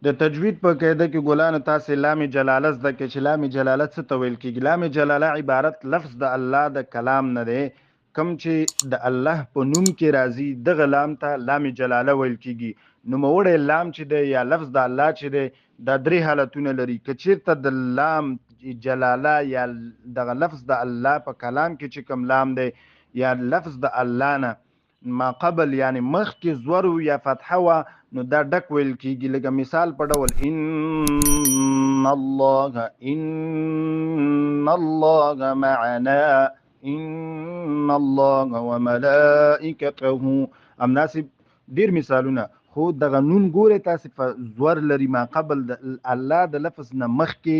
د تجوید په قاعده کې ګلانو تاسې لام جلاله زده کړئ چې لام جلاله څه ته ویل کېږي. لام جلاله عبارت لفظ د الله د کلام نه دی، کم چې د الله په نوم کې راځي دغه لام ته لام جلاله ویل کېږي. نوموړی لام چې دی یا لفظ د الله چې دی دا درې حالتونه لري. که چېرته د لام جلاله یا دغه لفظ د الله په کلام کې چې کوم لام دی یا لفظ د الله نه ما قبل یعنی مخکې زور یا فتحه وه نو دا ډک ویل کېږي. لکه مثال په ډول ان الله معنا، ان الله وملائکته، همداسې ډیر مثالونه. خو دغه نون ګورئ تاسې په زور لري، ما قبل د الله د لفظ نه مخکې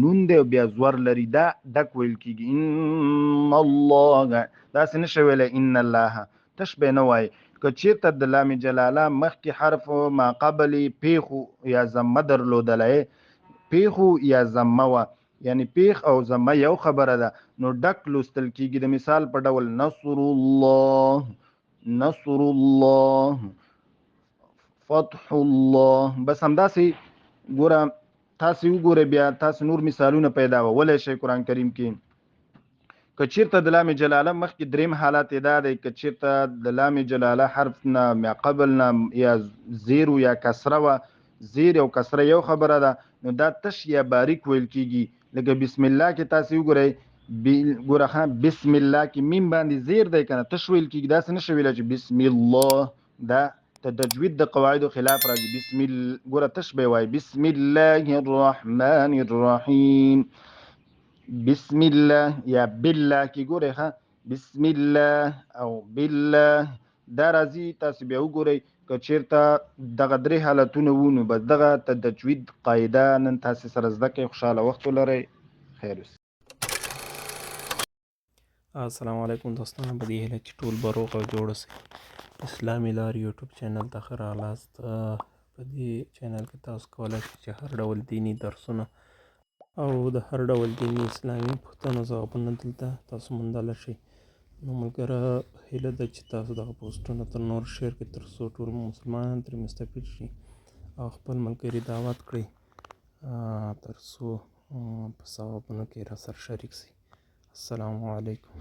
نون دی او بیا زور لري، دا ډک ویل کېږي. ان الله داسې نشئ ویلی ان الله، تش به نه وایي. که چېرته د لام جلاله مخکې حرف ما قبل پیښو یا ضمه درلودلی، پیښو یا ضمه وه، یعنی پیښ او ضمه یو خبره ده، نو ډک لوستل کېږي. د مثال په ډول نصر الله، نصر الله، فتح الله. بس همداسې ګوره تاسې وګورئ بیا تاسې نور مثالونه پیداولی شئ قرآن کریم کې. که چېرته د لام جلاله مخکې دریم حالت یې دا دی، که چېرته د لام جلاله حرف نه ما قبل نه یا زیر یا کسره وه، زیر او کسره یو خبره ده، نو دا تش یا باریک ویل کېږي. لکه بسم الله کې تاسې وګورئ، ګوره ښه بسم الله کې میم باندې زیر دی که نه، تش ویل کېږي. داسې نشي ویلی چې بسم الله، دا د تجوید د قواعدو خلاف راځي. ګوره تش به وایي بسم الله الرحمن الرحیم، بسم الله یا بالله کې ګورئ ښه بسم الله او بالله دا راځي. تاسې بیا وګورئ که چېرته دغه درې حالتونه وو نو بس دغه تجوید قاعده نن تاسې سره زده کړئ. خوشحاله وخت ولرئ. خیر اوسئ. السلام علیکم دوستانو، په دې هیله چې ټول به روغ او جوړ اوسئ. اسلامي لار یوټیوب چینل ته ښه راغلاست. په دې چینل کې تاسو کولی شئ چې هر ډول دیني درسونه او د هر ډول دیني اسلامي پوښتنو ځوابونه دلته تاسو موندلی شئ. نو ملګره هیله ده چې تاسو دغه پوسټونه تر نور شیر کړئ تر څو ټول مسلمانان ترې مستفید شي او خپل ملګري دعوت کړئ تر څو په ثوابونو کې را سره شریک شي. السلام علیکم.